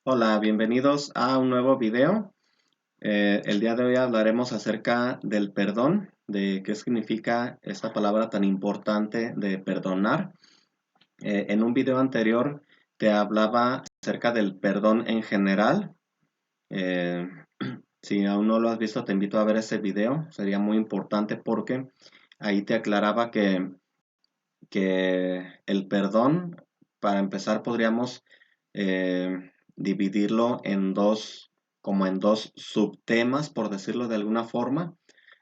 Hola, bienvenidos a un nuevo video. El día de hoy hablaremos acerca del perdón, de qué significa esta palabra tan importante de perdonar. En un video anterior te hablaba acerca del perdón en general. Eh, si aún no lo has visto, te invito a ver ese video. Sería muy importante porque ahí te aclaraba que el perdón, para empezar, podríamos dividirlo en dos, como en dos subtemas, por decirlo de alguna forma,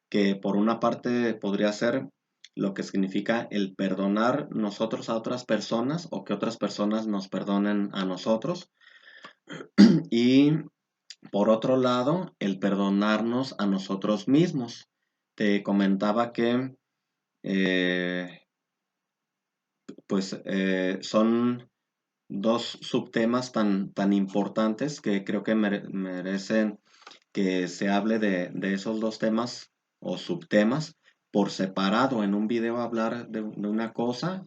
que por una parte podría ser lo que significa el perdonar nosotros a otras personas o que otras personas nos perdonen a nosotros. Y por otro lado, el perdonarnos a nosotros mismos. Te comentaba que eh, son dos subtemas tan importantes que creo que merecen que se hable de esos dos temas o subtemas por separado. En un video hablar de una cosa,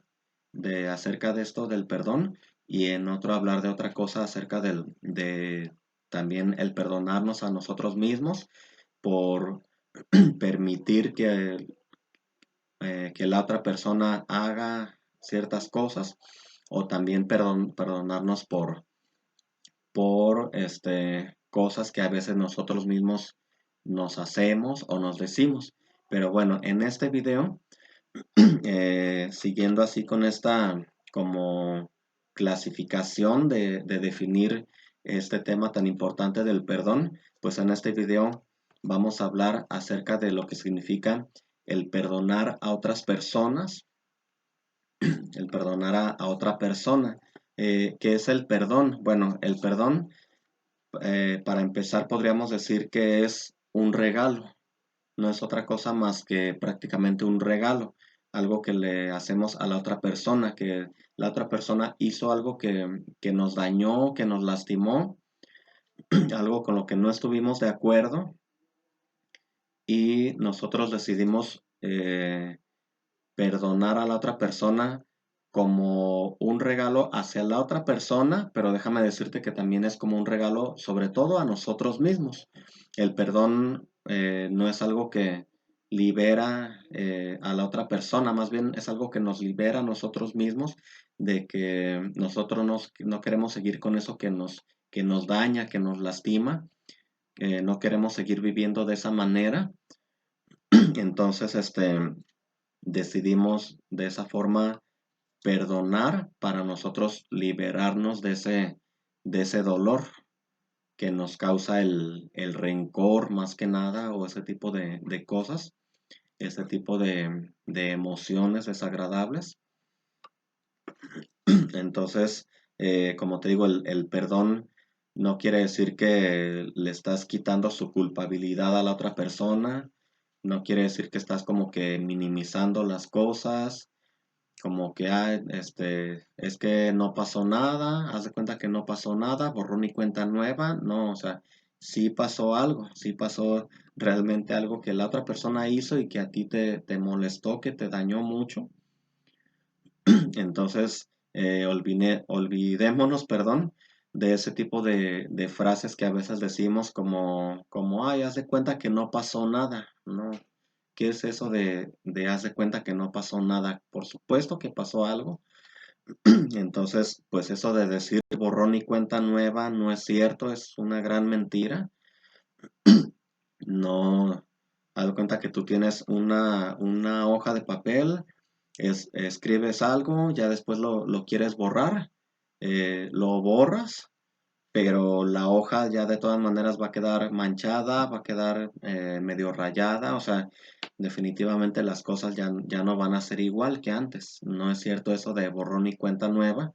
de acerca de esto del perdón, y en otro hablar de otra cosa acerca de también el perdonarnos a nosotros mismos por permitir que la otra persona haga ciertas cosas o también perdonarnos por cosas que a veces nosotros mismos nos hacemos o nos decimos. Pero bueno, en este video, siguiendo así con esta como clasificación de definir este tema tan importante del perdón, pues en este video vamos a hablar acerca de lo que significa el perdonar a otras personas, el perdonar a otra persona. ¿Qué es el perdón? Bueno, el perdón, para empezar, podríamos decir que es un regalo. No es otra cosa más que prácticamente un regalo, algo que le hacemos a la otra persona, que la otra persona hizo algo que nos dañó, que nos lastimó, algo con lo que no estuvimos de acuerdo y nosotros decidimos perdonar a la otra persona como un regalo hacia la otra persona, pero déjame decirte que también es como un regalo sobre todo a nosotros mismos. El perdón no es algo que libera a la otra persona, más bien es algo que nos libera a nosotros mismos de que nosotros no queremos seguir con eso que nos daña, que nos lastima, no queremos seguir viviendo de esa manera. Entonces, decidimos de esa forma perdonar para nosotros liberarnos de ese dolor que nos causa el rencor más que nada o ese tipo de cosas, ese tipo de emociones desagradables. Entonces, como te digo, el perdón no quiere decir que le estás quitando su culpabilidad a la otra persona, no quiere decir que estás como que minimizando las cosas, como que es que no pasó nada, haz de cuenta que no pasó nada, borrón y cuenta nueva, no, o sea, sí pasó algo, sí pasó realmente algo que la otra persona hizo y que a ti te molestó, que te dañó mucho. Entonces, olvidémonos, perdón, de ese tipo de frases que a veces decimos ay, haz de cuenta que no pasó nada, ¿no? ¿Qué es eso de haz de cuenta que no pasó nada? Por supuesto que pasó algo. Entonces, pues eso de decir borrón y cuenta nueva no es cierto, es una gran mentira. No, haz de cuenta que tú tienes una hoja de papel, escribes algo, ya después lo quieres borrar, lo borras, pero la hoja ya de todas maneras va a quedar manchada, va a quedar medio rayada, o sea, definitivamente las cosas ya no van a ser igual que antes. No es cierto eso de borrón y cuenta nueva,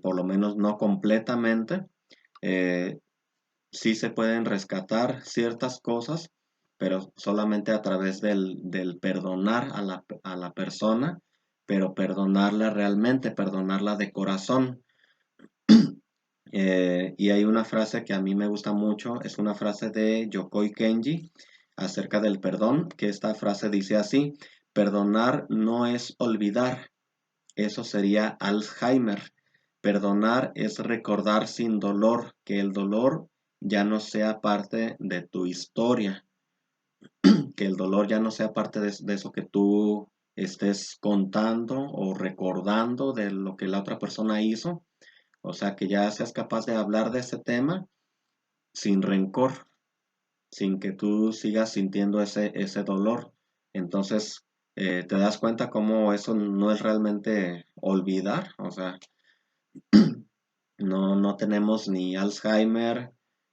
por lo menos no completamente. Eh, sí se pueden rescatar ciertas cosas, pero solamente a través del perdonar a la persona, pero perdonarla realmente, perdonarla de corazón. Y hay una frase que a mí me gusta mucho, es una frase de Yokoi Kenji acerca del perdón, que esta frase dice así: perdonar no es olvidar, eso sería Alzheimer. Perdonar es recordar sin dolor, que el dolor ya no sea parte de tu historia, que el dolor ya no sea parte de eso que tú estés contando o recordando de lo que la otra persona hizo. O sea, que ya seas capaz de hablar de ese tema sin rencor, sin que tú sigas sintiendo ese dolor. Entonces, te das cuenta cómo eso no es realmente olvidar. O sea, no tenemos ni Alzheimer,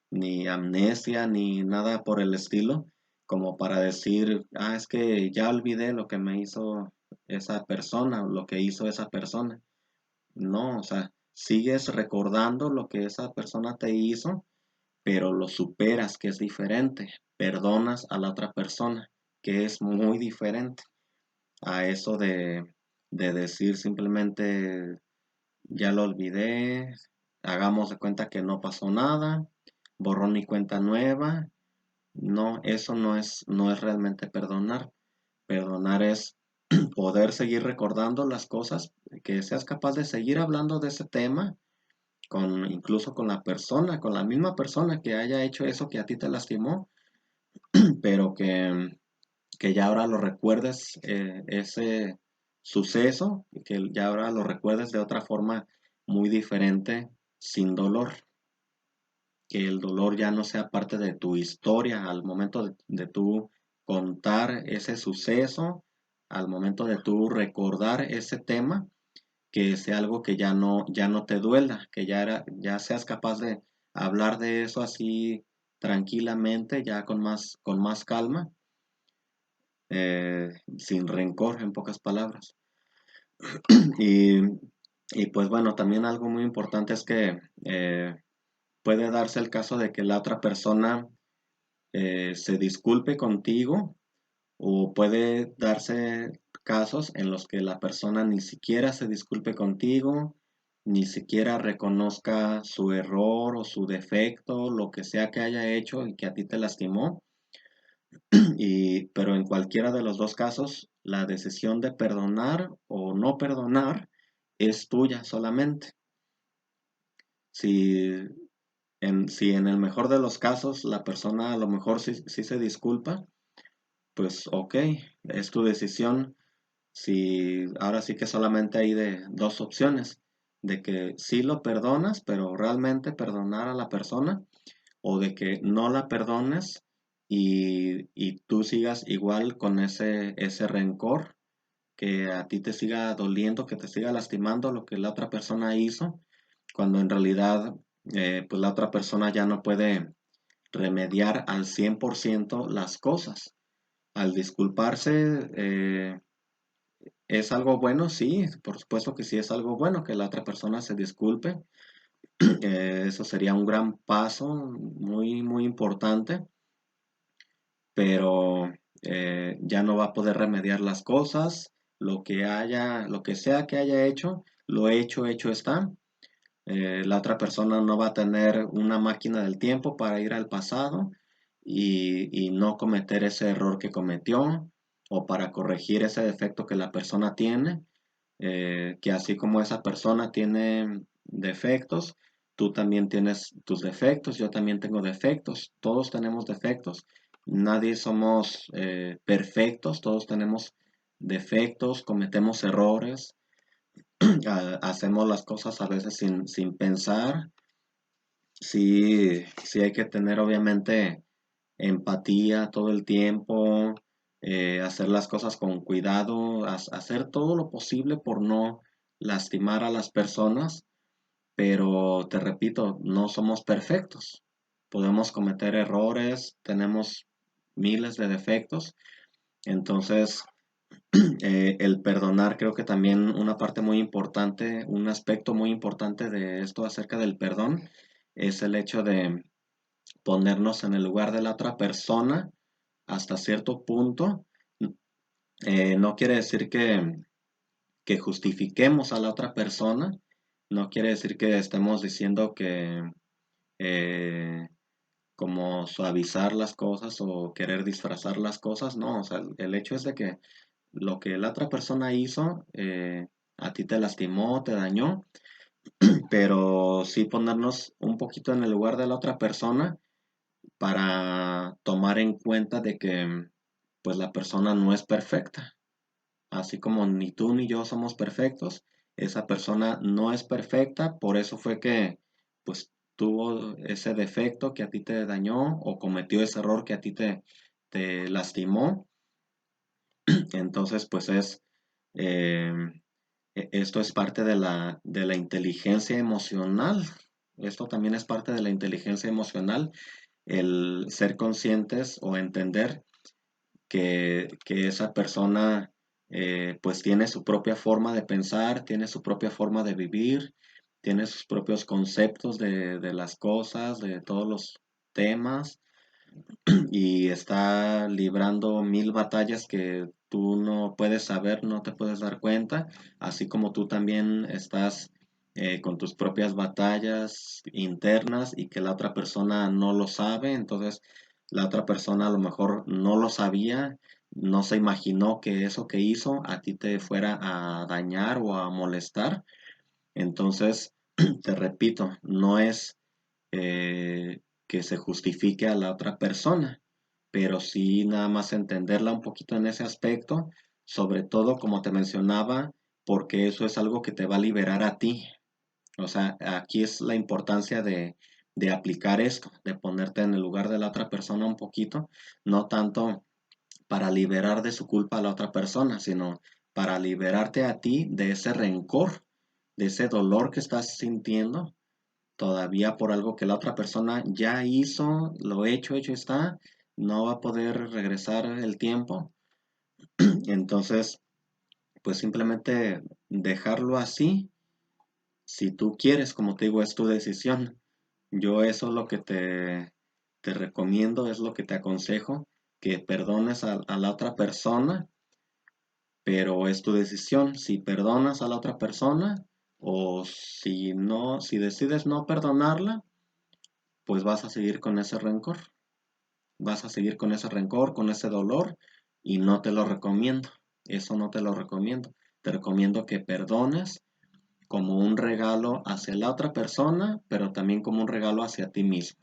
ni amnesia, ni nada por el estilo, como para decir, es que ya olvidé lo que me hizo esa persona, o lo que hizo esa persona. No, o sea, sigues recordando lo que esa persona te hizo, pero lo superas, que es diferente. Perdonas a la otra persona, que es muy diferente a eso de decir simplemente ya lo olvidé, hagamos de cuenta que no pasó nada, borrón y cuenta nueva. No, eso no es realmente perdonar. Perdonar es poder seguir recordando las cosas, que seas capaz de seguir hablando de ese tema, incluso con la persona, con la misma persona que haya hecho eso que a ti te lastimó, pero que ya ahora lo recuerdes, ese suceso, que ya ahora lo recuerdes de otra forma muy diferente, sin dolor, que el dolor ya no sea parte de tu historia al momento de tú contar ese suceso, al momento de tú recordar ese tema, que sea algo que ya no te duela, que ya seas capaz de hablar de eso así tranquilamente, ya con más calma, sin rencor, en pocas palabras. Y, y pues bueno, también algo muy importante es que puede darse el caso de que la otra persona se disculpe contigo, o puede darse casos en los que la persona ni siquiera se disculpe contigo, ni siquiera reconozca su error o su defecto, lo que sea que haya hecho y que a ti te lastimó. Pero en cualquiera de los dos casos, la decisión de perdonar o no perdonar es tuya solamente. Si en el mejor de los casos la persona a lo mejor sí se disculpa, pues ok, es tu decisión. Si ahora sí que solamente hay de dos opciones, de que sí lo perdonas, pero realmente perdonar a la persona, o de que no la perdones y tú sigas igual con ese rencor, que a ti te siga doliendo, que te siga lastimando lo que la otra persona hizo, cuando en realidad pues la otra persona ya no puede remediar al 100% las cosas. Al disculparse, ¿es algo bueno? Sí, por supuesto que sí es algo bueno que la otra persona se disculpe. Eso sería un gran paso, muy, muy importante, pero ya no va a poder remediar las cosas. Lo que sea que haya hecho, lo hecho está. La otra persona no va a tener una máquina del tiempo para ir al pasado y no cometer ese error que cometió, o para corregir ese defecto que la persona tiene, que así como esa persona tiene defectos, tú también tienes tus defectos, yo también tengo defectos, todos tenemos defectos, nadie somos perfectos, todos tenemos defectos, cometemos errores, hacemos las cosas a veces sin pensar. Sí, sí hay que tener obviamente empatía todo el tiempo, hacer las cosas con cuidado, hacer todo lo posible por no lastimar a las personas, pero te repito, no somos perfectos. Podemos cometer errores, tenemos miles de defectos, entonces el perdonar, creo que también una parte muy importante, un aspecto muy importante de esto acerca del perdón, es el hecho de ponernos en el lugar de la otra persona hasta cierto punto. No quiere decir que justifiquemos a la otra persona, no quiere decir que estemos diciendo que eh, como suavizar las cosas o querer disfrazar las cosas, no, o sea, el hecho es de que lo que la otra persona hizo, a ti te lastimó, te dañó, pero sí ponernos un poquito en el lugar de la otra persona para tomar en cuenta de que pues la persona no es perfecta. Así como ni tú ni yo somos perfectos, esa persona no es perfecta, por eso fue que pues tuvo ese defecto que a ti te dañó o cometió ese error que a ti te lastimó. Entonces pues eh, esto es parte de la inteligencia emocional. Esto también es parte de la inteligencia emocional, el ser conscientes o entender que esa persona pues tiene su propia forma de pensar, tiene su propia forma de vivir, tiene sus propios conceptos de las cosas, de todos los temas y está librando mil batallas que tú no puedes saber, no te puedes dar cuenta, así como tú también estás con tus propias batallas internas y que la otra persona no lo sabe, entonces la otra persona a lo mejor no lo sabía, no se imaginó que eso que hizo a ti te fuera a dañar o a molestar, entonces te repito, no es que se justifique a la otra persona, pero sí nada más entenderla un poquito en ese aspecto, sobre todo como te mencionaba, porque eso es algo que te va a liberar a ti. O sea, aquí es la importancia de aplicar esto, de ponerte en el lugar de la otra persona un poquito, no tanto para liberar de su culpa a la otra persona, sino para liberarte a ti de ese rencor, de ese dolor que estás sintiendo todavía por algo que la otra persona ya hizo, lo hecho está, no va a poder regresar el tiempo. Entonces, pues simplemente dejarlo así, si tú quieres, como te digo, es tu decisión. Yo eso es lo que te recomiendo, es lo que te aconsejo, que perdones a la otra persona, pero es tu decisión. Si perdonas a la otra persona o si no, si decides no perdonarla, pues vas a seguir con ese rencor. Vas a seguir con ese rencor, con ese dolor y no te lo recomiendo. Eso no te lo recomiendo. Te recomiendo que perdones como un regalo hacia la otra persona, pero también como un regalo hacia ti mismo.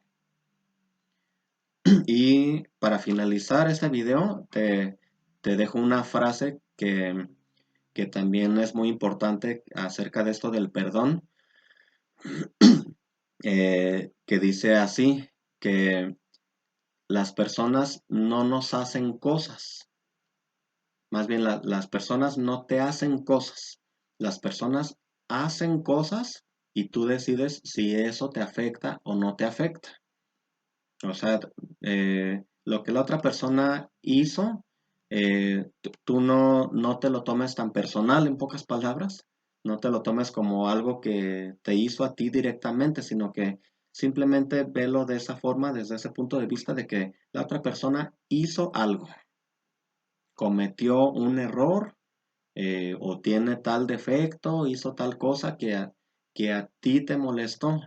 Y para finalizar este video, te dejo una frase que también es muy importante acerca de esto del perdón, que dice así, que las personas no nos hacen cosas. Más bien las personas no te hacen cosas. Las personas hacen cosas y tú decides si eso te afecta o no te afecta. O sea, lo que la otra persona hizo, tú no te lo tomes tan personal, en pocas palabras. No te lo tomes como algo que te hizo a ti directamente, sino que simplemente velo de esa forma, desde ese punto de vista de que la otra persona hizo algo, cometió un error o tiene tal defecto, hizo tal cosa que a ti te molestó,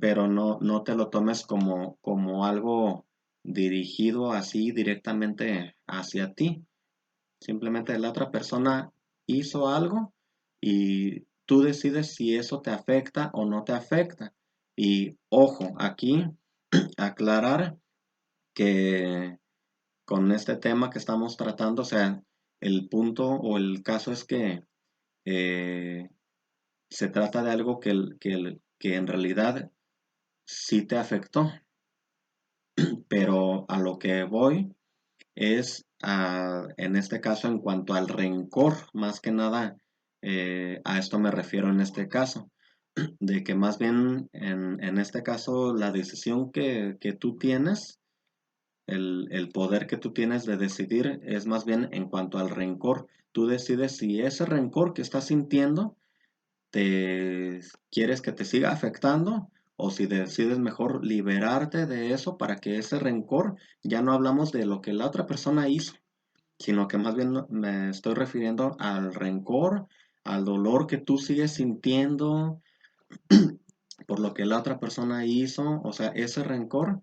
pero no te lo tomes como algo dirigido así directamente hacia ti. Simplemente la otra persona hizo algo y tú decides si eso te afecta o no te afecta. Y ojo, aquí aclarar que con este tema que estamos tratando, o sea, el punto o el caso es que eh, se trata de algo que en realidad sí te afectó, pero a lo que voy es, en este caso, en cuanto al rencor, más que nada, a esto me refiero en este caso, de que más bien en este caso la decisión que tú tienes, el poder que tú tienes de decidir es más bien en cuanto al rencor. Tú decides si ese rencor que estás sintiendo te quieres que te siga afectando o si decides mejor liberarte de eso para que ese rencor, ya no hablamos de lo que la otra persona hizo, sino que más bien me estoy refiriendo al rencor, al dolor que tú sigues sintiendo por lo que la otra persona hizo, o sea, ese rencor,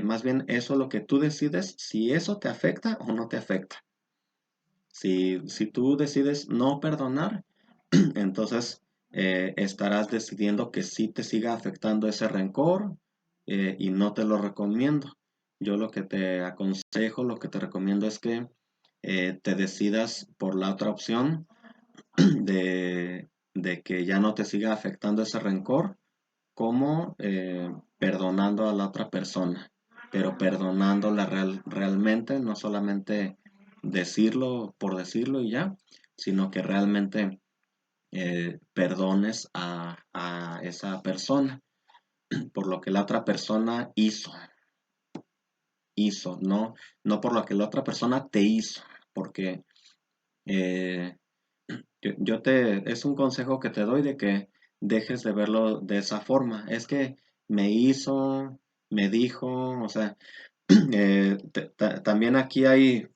más bien eso es lo que tú decides, si eso te afecta o no te afecta. Si tú decides no perdonar, entonces estarás decidiendo que sí te siga afectando ese rencor y no te lo recomiendo. Yo lo que te aconsejo, lo que te recomiendo es que te decidas por la otra opción de que ya no te siga afectando ese rencor, como perdonando a la otra persona, pero perdonándola realmente, no solamente decirlo por decirlo y ya, sino que realmente perdones a esa persona por lo que la otra persona hizo, no por lo que la otra persona te hizo, porque eh, es un consejo que te doy de que dejes de verlo de esa forma. Es que me hizo, me dijo, o sea, también aquí hay,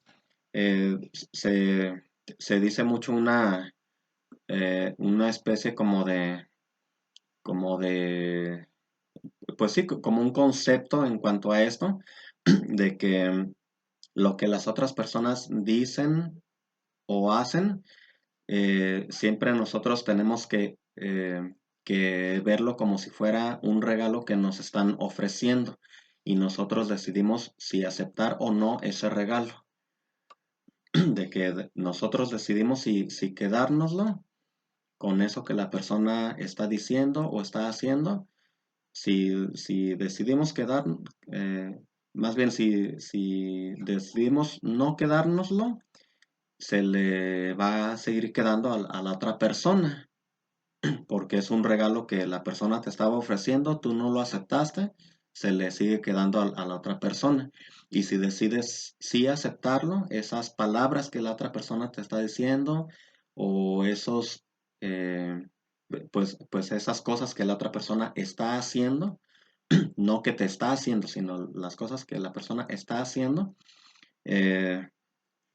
eh, se, se dice mucho una especie como de, pues sí, como un concepto en cuanto a esto, de que lo que las otras personas dicen o hacen, siempre nosotros tenemos que verlo como si fuera un regalo que nos están ofreciendo y nosotros decidimos si aceptar o no ese regalo, de que nosotros decidimos si quedárnoslo con eso que la persona está diciendo o está haciendo. Si decidimos quedar, eh, más bien si decidimos no quedárnoslo, se le va a seguir quedando a la otra persona, porque es un regalo que la persona te estaba ofreciendo, tú no lo aceptaste, se le sigue quedando a la otra persona. Y si decides sí aceptarlo, esas palabras que la otra persona te está diciendo o esos, pues esas cosas que la otra persona está haciendo, no que te está haciendo, sino las cosas que la persona está haciendo, eh,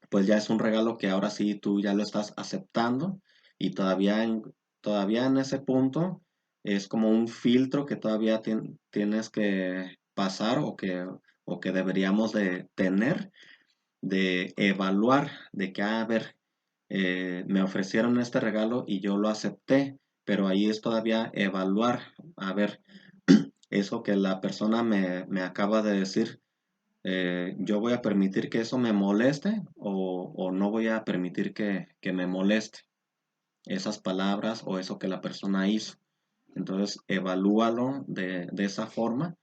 pues ya es un regalo que ahora sí tú ya lo estás aceptando y todavía en ese punto es como un filtro que todavía tienes que pasar o que deberíamos de tener, de evaluar, de que, a ver, me ofrecieron este regalo y yo lo acepté, pero ahí es todavía evaluar, a ver, eso que la persona me acaba de decir, yo voy a permitir que eso me moleste o no voy a permitir que me moleste esas palabras o eso que la persona hizo. Entonces, evalúalo de esa forma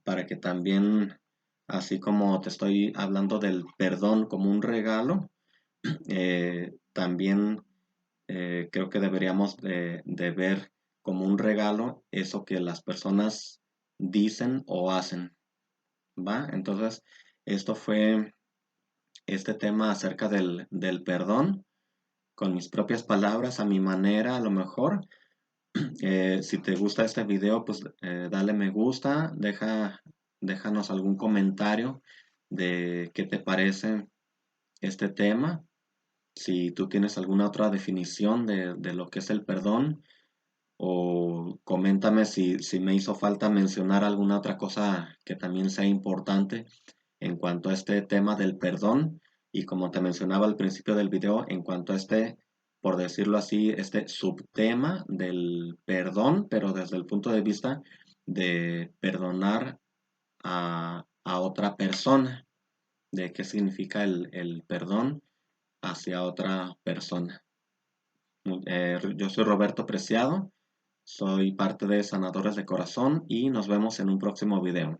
para que también, así como te estoy hablando del perdón como un regalo, también creo que deberíamos de ver como un regalo eso que las personas dicen o hacen. ¿Va? Entonces, esto fue este tema acerca del perdón, con mis propias palabras, a mi manera, a lo mejor. Si te gusta este video, pues dale me gusta, déjanos algún comentario de qué te parece este tema. Si tú tienes alguna otra definición de lo que es el perdón, o coméntame si me hizo falta mencionar alguna otra cosa que también sea importante en cuanto a este tema del perdón y como te mencionaba al principio del video, en cuanto a este, por decirlo así, este subtema del perdón, pero desde el punto de vista de perdonar a otra persona, de qué significa el perdón hacia otra persona. Yo soy Roberto Preciado, soy parte de Sanadores de Corazón y nos vemos en un próximo video.